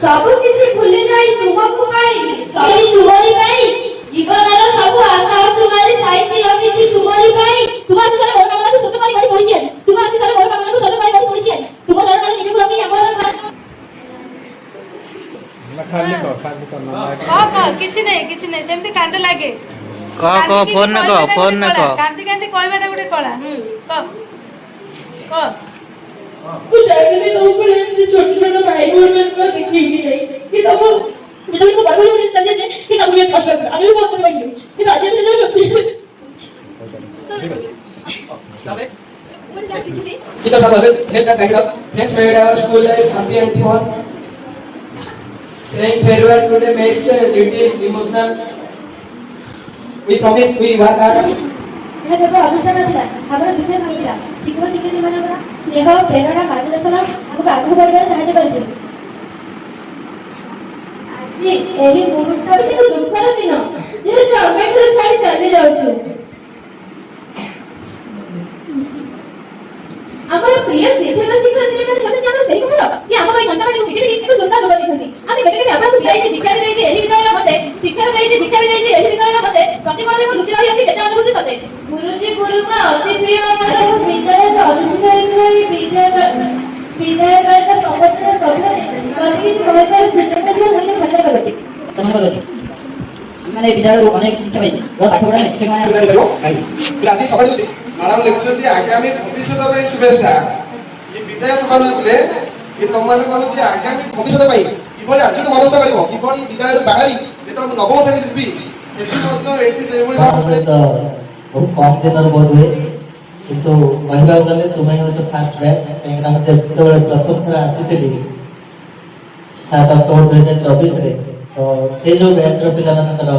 ସବୁ କିଛି ଭୁଲି ଯାଇ ତୁମକୁ ପାଇଲି, ସବୁ ତୁମରି ପାଇଁ। ଜୀବନର ସବୁ ଆଶା ଅସୁମାରି ସାଇତି ରଖିଛି ତୁମରି ପାଇଁ। ତୁମ ଆଶୀଷରେ ମୋର କାମନାକୁ ସତ କରି ଗଢ଼ି ତୋଳିଛି ଆଜି, ତୁମ ଆଶୀଷରେ ମୋର କାମନାକୁ ସତ କରି ଗଢ଼ି ତୋଳିଛି ଆଜି। ତୁମ ଚରଣରେ ନିଜକୁ ରଖି ଆମର କିଛି ନାହିଁ ସେମିତି କାନ୍ଦ ଲାଗେ। ଫୋନ କାନ୍ଦି କାନ୍ଦି କହିବାଟା ଗୋଟେ କଳା। ମୁଁ ଜାଣିନି ତମ ବେଳେ ଏମିତି ଛୋଟ ଛୋଟ ଭାଇ ଭଉଣୀ ମାନଙ୍କୁ ଶିଖେଇକି ନାହିଁ କି ତମ ଯେତେବେଳେ ମୁଁ ବଡ଼ ଭାଇ ଭଉଣୀ ଚାଲିଲେ କି ତାକୁ ବି କଷ୍ଟ ଲାଗିଲା, ଆମେ ବି ବହୁତ ଲାଗିଲୁ କିନ୍ତୁ ଆଜି ଆମେ Because of it, let that guide us. Let's make our school life happy and fun. Saying farewell today makes a little emotional. We promise we work hard. ଏହା କେବଳ ଅନୁଷ୍ଠାନ ଥିଲା, ଆମର ଦ୍ୱିତୀୟ ଭାଇଥିଲା। ଶିକ୍ଷକ ଶିକ୍ଷୟିତ୍ରୀ ମାନଙ୍କର ସ୍ନେହ, ପ୍ରେରଣା, ମାର୍ଗଦର୍ଶନ ଆମକୁ ଆଗକୁ ବଢ଼ିବାରେ ସାହାଯ୍ୟ କରିଛି। ଆଜି ଏହି ମୁହୂର୍ତ୍ତ କିନ୍ତୁ ଦୁଃଖର ଦିନ, ଯେହେତୁ ଆମେ ଛାଡ଼ି ଚାଲି ଯାଉଛୁ। ଆମର ପ୍ରିୟ ଶିକ୍ଷକ ଶିକ୍ଷୟିତ୍ରୀ ମାନେ ହେଉଛନ୍ତି ଆମର ସେହି କୁମାର ଯେ ଆମ ପାଇଁ କଞ୍ଚାମାଟିକୁ ପିଟି ପିଟି ଏକ ସୁନ୍ଦର ରୂପ ଦେଇଛନ୍ତି। ଆମେ କେବେ କେବେ ଆପଣଙ୍କୁ ଦେଇଛି, ଦୀକ୍ଷା ବି ଦେଇଛି ଏହି ବିଦ୍ୟାଳୟ ମତେ, ଶିକ୍ଷକ ଦେଇଛି, ଦୀକ୍ଷା ବି ଦେଇଛି ଏହି ବିଦ୍ୟାଳୟ ମତେ। ପ୍ରତିକୂଳରେ ମୁଁ ଲୁଚି ରହିଅଛି କେତେ ଅନୁଭୂତି ସତେ। ଗୁରୁଜୀ ଗୁରୁମା ଅତି ପ୍ରିୟ ଆମର ବିଦ୍ୟାଳୟର ଅନୁଷ୍ଠାନ ବିଦ୍ୟାଳୟର ସଂଗଠନ ସଭ୍ୟରେ ପ୍ରତି କିଛି କହିବାର ସୁଯୋଗ ମଧ୍ୟ ମୋତେ ଭଲ ଲାଗୁଛି। ମାନେ ବିଦ୍ୟାଳୟରୁ ଅନେକ ଶିକ୍ଷା ପାଇଛି, ପାଠ ପଢ଼ା ଶିକ୍ଷକମାନେ ଆଜି ସକାଳୁ ମ୍ୟାଡ଼ାମ ଲେଖୁଛନ୍ତି ଆଗାମୀ ଭବିଷ୍ୟତ ପାଇଁ ଶୁଭେଚ୍ଛା। ଏ ବିଦାୟ ସଭାରେ ଏ ତମମାନଙ୍କୁ କହୁଛି ଆଗାମୀ ଭବିଷ୍ୟତ ପାଇଁ କିଭଳି ଆଜିଠୁ ମନସ୍ଥ କରିବ, କିଭଳି ବିଦ୍ୟାଳୟରୁ ବାହାରି ଯେତେବେଳେ ମୁଁ ନବମ ଶ୍ରେଣୀ ଯିବି ସେଠି ମଧ୍ୟ ଏଠି ସେଇଭଳି ବହୁତ କମ୍ ଦିନରେ ବୋଧ ହୁଏ, କିନ୍ତୁ କହିବାକୁ ଗଲେ ତୁମେ ହେଉଛି ଫାଷ୍ଟ ବ୍ୟାଚ୍। କାହିଁକିନା ମୁଁ ଯେତେବେଳେ ପ୍ରଥମ ଥର ଆସିଥିଲି 7 ଅକ୍ଟୋବର 2024ରେ, ତ ସେ ଯେଉଁ ବ୍ୟାଚ୍ର ପିଲାମାନଙ୍କର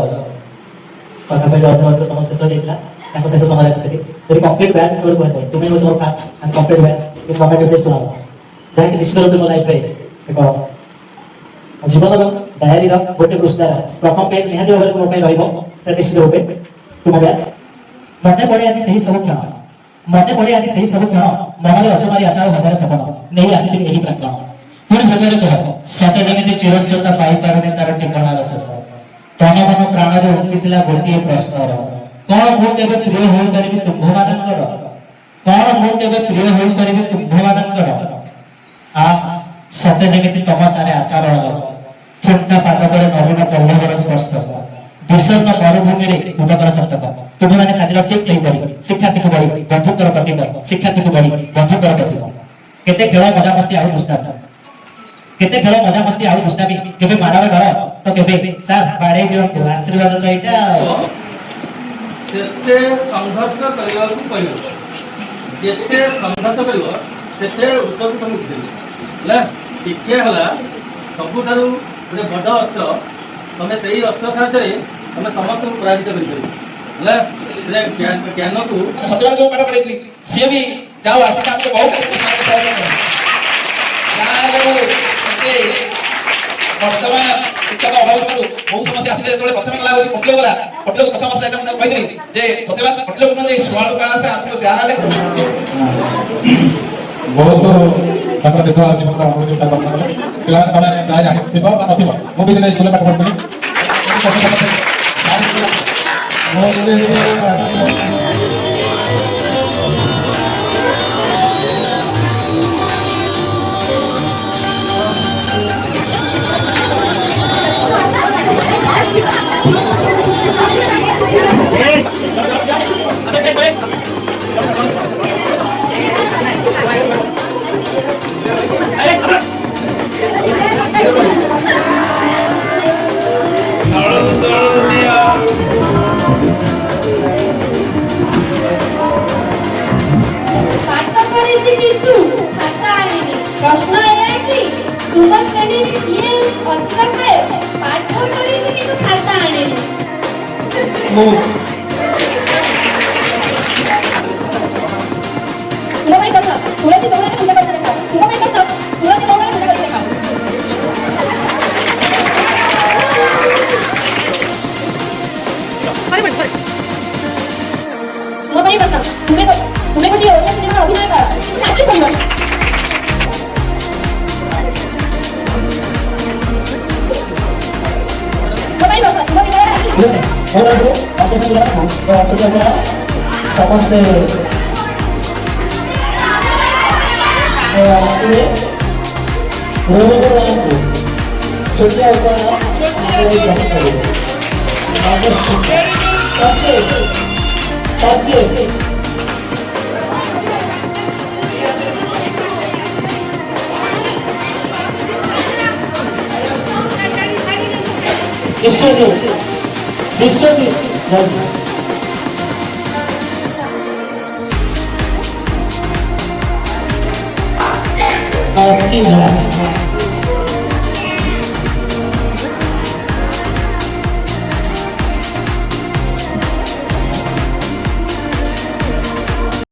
ପାଖାପାଖି ଅର୍ଥନୈତିକ ସମସ୍ୟା ଶେଷ ହେଇଥିଲା, ତାଙ୍କ ଶେଷ ସମୟରେ ଆସିଥିଲି। ଯଦି କମ୍ପ୍ଲିଟ୍ ବ୍ୟାଚ୍ ସବୁବେଳେ କୁହାଯାଏ, ତୁମେ ହେଉଛି ମୋର first and complete batch in government education, ଯାହାକି ନିଶ୍ଚିତ ରୂପେ ମୋ ଲାଇଫ୍ରେ ଏକ ଜୀବନର ଡାଏରୀର ଗୋଟେ ପୃଷ୍ଠାର ପ୍ରଥମ ପେଜ୍ ନିହାତି ଭାବରେ ମୋ ପାଇଁ ରହିବ। ନିଶ୍ଚିତ ରୂପେ ତୁମ ବ୍ୟାଚ୍। ମନେ ପଡ଼େ ଆଜି ସେହି ସବୁ କ୍ଷଣ, ମନେ ପଡ଼େ ଆଜି ସେହି ସବୁ କ୍ଷଣ, ମନରେ ଅସମାରି ଆଶା ଓ ହଜାର ସପନ ନେଇ ଆସିଥିଲି ଏହି ପ୍ରାଙ୍ଗଣ। ପୁଣି ହୃଦୟରେ କହ, ସତେ ଯେମିତି ଚିରସ୍ରୋତା ପାଇପାରୁନି ତାର ଠିକଣାର ଶେଷ। ତନ ମନ ପ୍ରାଣରେ ଉଠିଥିଲା ଗୋଟିଏ ପ୍ରଶ୍ନର, କଣ ମୁଁ କେବେ ପ୍ରିୟ ହୋଇପାରିବି ତୁମ୍ଭମାନଙ୍କର? କଣ ମୁଁ କେବେ ପ୍ରିୟ ହୋଇପାରିବି ତୁମ୍ଭମାନଙ୍କର? ସତେ ଯେମିତି ତମ ସାରେ ଆଶାର ଠୁଣ୍ଟା ପାଦରେ ନବୀନ ପଲ୍ଲବର ସ୍ପର୍ଶ, ବିଷର୍ଣ୍ଣ ମରୁଭୂମିରେ ଉଦକର ସତକ। ତୁମେମାନେ ସାଜିର ଠିକ୍ ସେହିପରି ଶିକ୍ଷାର୍ଥୀକୁ ବଳି ବନ୍ଧୁଙ୍କର ପ୍ରତୀକ, ଶିକ୍ଷାର୍ଥୀକୁ ବଳି ବନ୍ଧୁଙ୍କର ପ୍ରତୀକ। କେତେ ଖେଳ ମଜାମସ୍ତି ଆଉ ଦୁଷ୍ଟାମି, କେତେ ଖେଳ ମଜାମସ୍ତି ଆଉ ଦୁଷ୍ଟାମି, କେବେ ମାଡ଼ର ଡର ତ କେବେ ସାର୍ ବାଡ଼େଇ ଦିଅନ୍ତୁ ଆଶୀର୍ବାଦ ତ ଏଇଟା। ସେତେ ସଂଘର୍ଷ କରିବାକୁ ପଡ଼ିବ, ଯେତେ ସଂଘର୍ଷ କରିବ ସେତେ ଉଚ୍ଚକୁ ତମେ ଉଠିବ ହେଲା। ଶିକ୍ଷା ହେଲା ସବୁଠାରୁ ଗୋଟେ ବଡ଼ ଅସ୍ତ୍ର। ତମେ ସେଇ ଅସ୍ତ୍ର ସାହାଯ୍ୟରେ ତମେ ସମସ୍ତଙ୍କୁ ପରାଜିତ କରିପାରିବ ହେଲା। ଜ୍ଞାନକୁ ପାଠ ପଢେଇଥିଲି ସିଏ ବି ଯାଉ ଆସିକି ଆମକୁ ବହୁତ ବର୍ତ୍ତମାନ ଶିକ୍ଷକ ଅଭାବ ଠାରୁ ବହୁ ସମସ୍ୟା ଆସିଲେ। ଯେତେବେଳେ ପ୍ରଥମେ ଗଲା ପଟିଲ ଗଲା, ପଟିଲକୁ ପ୍ରଥମ ସ୍ଲାଇଡ୍ ମୁଁ କହିଥିଲି ଯେ ସତ୍ୟବାନ ପଟିଲ ଷୋହଳ କାଳ ଆସିବ ଯାହାହେଲେ ବହୁତ ତାଙ୍କର ଦୀର୍ଘ ଜୀବନର ଅନୁଭୂତି ପିଲାମାନେ ତମେ ପ୍ରାୟ ଜାଣିଥିବ ବା ନଥିବ। ମୁଁ ବି ଦିନେ ସ୍କୁଲରେ ପାଠ ପଢ଼ୁଥିଲି। प्रश्न एया कि तुम श्रेणी किए अधिक खाए पाठ करिछि किंतु खाता आने मो तुम्हें प्रश्न तुलसी बंगला पूजा करके देखा तुम्हें प्रश्न तुलसी बंगला पूजा करके देखा तुम्हें प्रश्न तुम्हें कोई ओडिया सिनेमा अभिनय कर चाकरी करियो ওনাকে অপেক্ষা তো অতটা আমরা সমস্ত রোগীগুলোকে छोटे उपाय ग्रहण करें विश्वजीत आपकी